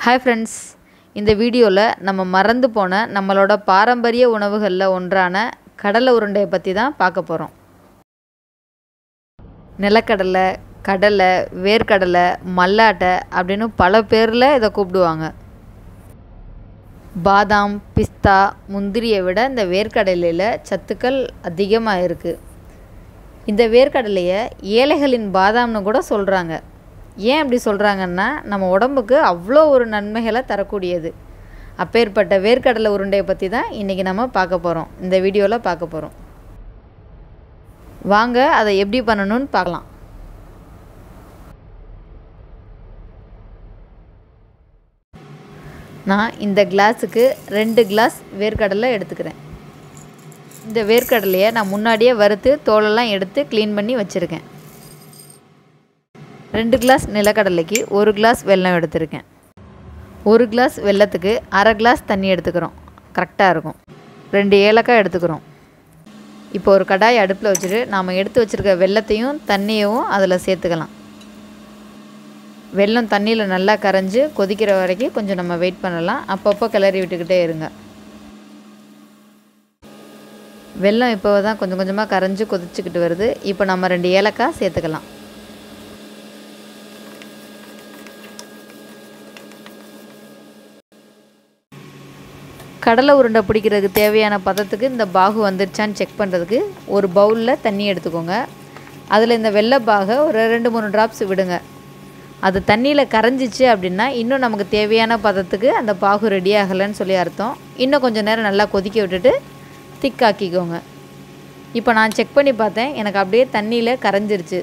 Hi friends, இந்த வீடியோவில் நம்ம மறந்து போன நம்மளோட பாரம்பரிய உணவுகளில் ஒன்றான கடலை உருண்டையை பற்றி தான் பார்க்க போகிறோம். நிலக்கடலை, கடலை, வேர்க்கடலை, மல்லாட்டை அப்படின்னு பல பேரில் இதை கூப்பிடுவாங்க. பாதாம், பிஸ்தா, முந்திரியை விட இந்த வேர்க்கடலையில் சத்துக்கள் அதிகமாக இருக்குது. இந்த வேர்க்கடலையை ஏழைகளின் பாதாம்னு கூட சொல்கிறாங்க. ஏன் அப்படி சொல்கிறாங்கன்னா, நம்ம உடம்புக்கு அவ்வளோ ஒரு நன்மைகளை தரக்கூடியது. அப்பேற்பட்ட வேர்க்கடலை உருண்டையை பற்றி தான் இன்றைக்கி நம்ம பார்க்க போகிறோம். இந்த வீடியோவில் பார்க்க போகிறோம். வாங்க அதை எப்படி பண்ணணும்னு பார்க்கலாம். நான் இந்த கிளாஸுக்கு 2 கிளாஸ் வேர்க்கடலை எடுத்துக்கிறேன். இந்த வேர்க்கடலையை நான் முன்னாடியே வறுத்து தோலெல்லாம் எடுத்து க்ளீன் பண்ணி வச்சுருக்கேன். 2 கிளாஸ் நிலக்கடலைக்கு 1 கிளாஸ் வெல்லம் எடுத்திருக்கேன். 1 கிளாஸ் வெல்லத்துக்கு அரை கிளாஸ் தண்ணி எடுத்துக்கிறோம். கரெக்டாக இருக்கும். 2 ஏலக்காய் எடுத்துக்கிறோம். இப்போ ஒரு கடாய் அடுப்பில் வச்சுட்டு நாம் எடுத்து வச்சுருக்க வெல்லத்தையும் தண்ணியவும் அதில் சேர்த்துக்கலாம். வெல்லம் தண்ணியில் நல்லா கரைஞ்சி கொதிக்கிற வரைக்கும் கொஞ்சம் நம்ம வெயிட் பண்ணலாம். அப்பப்போ கிளறி விட்டுக்கிட்டே இருங்க. வெல்லம் இப்போ தான் கொஞ்சம் கொஞ்சமாக கரைஞ்சி கொதிச்சுக்கிட்டு வருது. இப்போ நம்ம 2 ஏலக்காய் சேர்த்துக்கலாம். கடலை உருண்டை பிடிக்கிறதுக்கு தேவையான பதத்துக்கு இந்த பாகு வந்துருச்சான்னு செக் பண்ணுறதுக்கு ஒரு பவுலில் தண்ணி எடுத்துக்கோங்க. அதில் இந்த வெள்ளை பாகை ஒரு 2-3 ட்ராப்ஸ் விடுங்க. அது தண்ணியில் கரைஞ்சிச்சு அப்படின்னா இன்னும் நமக்கு தேவையான பதத்துக்கு அந்த பாகு ரெடி ஆகலைன்னு சொல்லி அர்த்தம். இன்னும் கொஞ்சம் நேரம் நல்லா கொதிக்க விட்டுட்டு திக்காக்கிக்கோங்க. இப்போ நான் செக் பண்ணி பார்த்தேன், எனக்கு அப்படியே தண்ணியில் கரைஞ்சிருச்சு.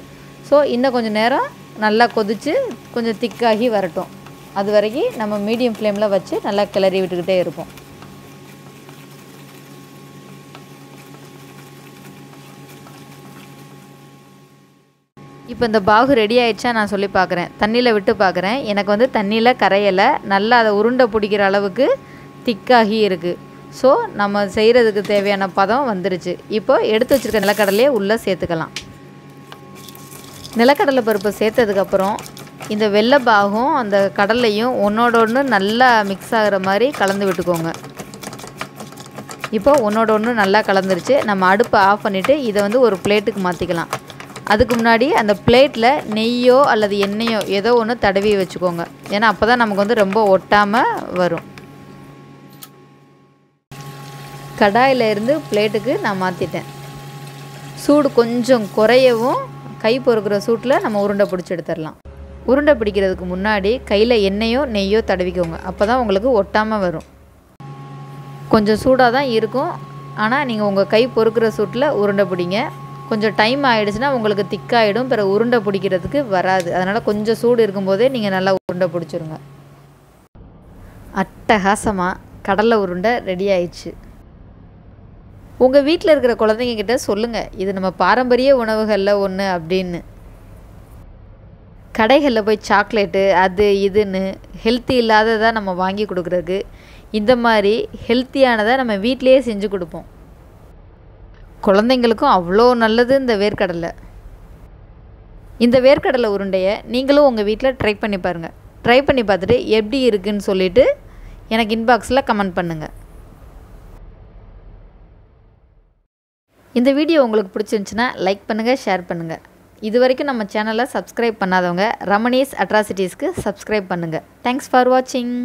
ஸோ இன்னும் கொஞ்சம் நேரம் நல்லா கொதித்து கொஞ்சம் திக்காகி வரட்டும். அது வரைக்கும் நம்ம மீடியம் ஃப்ளேமில் வச்சு நல்லா கிளறி விட்டுக்கிட்டே இருப்போம். இப்போ இந்த பாகு ரெடி ஆயிடுச்சா நான் சொல்லி பார்க்குறேன். தண்ணியில் விட்டு பார்க்குறேன். எனக்கு வந்து தண்ணியில் கரையலை, நல்லா அதை உருண்டை பிடிக்கிற அளவுக்கு திக்காகி இருக்குது. ஸோ நம்ம செய்கிறதுக்கு தேவையான பதம் வந்துருச்சு. இப்போ எடுத்து வச்சுருக்க நிலக்கடலையே உள்ளே சேர்த்துக்கலாம். நிலக்கடலை பருப்பு சேர்த்ததுக்கப்புறம் இந்த வெள்ளை பாகும் அந்த கடலையும் ஒன்றோட ஒன்று நல்லா மிக்ஸ் ஆகிற மாதிரி கலந்து விட்டுக்கோங்க. இப்போ ஒன்றோட ஒன்று நல்லா கலந்துருச்சு. நம்ம அடுப்பை ஆஃப் பண்ணிவிட்டு இதை வந்து ஒரு பிளேட்டுக்கு மாற்றிக்கலாம். அதுக்கு முன்னாடி அந்த பிளேட்டில் நெய்யோ அல்லது எண்ணெயோ ஏதோ ஒன்று தடவி வச்சுக்கோங்க. ஏன்னா அப்போ தான் நமக்கு வந்து ரொம்ப ஒட்டாமல் வரும். கடாயில் இருந்து பிளேட்டுக்கு நான் மாற்றிட்டேன். சூடு கொஞ்சம் குறையவும் கை பொறுக்கிற சூட்டில் நம்ம உருண்டை பிடிச்சி எடுத்துடலாம். உருண்டை பிடிக்கிறதுக்கு முன்னாடி கையில் எண்ணெயோ நெய்யோ தடவிக்கோங்க. அப்போ தான் உங்களுக்கு ஒட்டாமல் வரும். கொஞ்சம் சூடாக தான் இருக்கும், ஆனால் நீங்கள் உங்கள் கை பொறுக்கிற சூட்டில் உருண்டை பிடிங்க. கொஞ்சம் டைம் ஆகிடுச்சுன்னா உங்களுக்கு திக்காகிடும், பிறகு உருண்டை பிடிக்கிறதுக்கு வராது. அதனால் கொஞ்சம் சூடு இருக்கும்போதே நீங்கள் நல்லா உருண்டை பிடிச்சிருங்க. அட்டகாசமாக கடலை உருண்டை ரெடி ஆயிடுச்சு. உங்கள் வீட்டில் இருக்கிற குழந்தைங்கக்கிட்ட சொல்லுங்கள், இது நம்ம பாரம்பரிய உணவுகளில் ஒன்று அப்படின்னு. கடைகளில் போய் சாக்லேட்டு அது இதுன்னு ஹெல்த்தி இல்லாததாக நம்ம வாங்கி கொடுக்குறதுக்கு இந்த மாதிரி ஹெல்த்தியானதை நம்ம வீட்டிலையே செஞ்சு கொடுப்போம். குழந்தைங்களுக்கும் அவ்வளோ நல்லது இந்த வேர்க்கடலை. இந்த வேர்க்கடலை உருண்டையை நீங்களும் உங்கள் வீட்டில் ட்ரை பண்ணி பாருங்கள். ட்ரை பண்ணி பார்த்துட்டு எப்படி இருக்குதுன்னு சொல்லிவிட்டு எனக்கு இன்பாக்ஸில் கமெண்ட் பண்ணுங்கள். இந்த வீடியோ உங்களுக்கு பிடிச்சிருந்துச்சுன்னா லைக் பண்ணுங்கள், ஷேர் பண்ணுங்கள். இது வரைக்கும் நம்ம சேனலை சப்ஸ்கிரைப் பண்ணாதவங்க ரமணீஸ் அட்ராசிட்டிஸ்க்கு சப்ஸ்கிரைப் பண்ணுங்கள். தேங்க்ஸ் ஃபார் வாட்சிங்.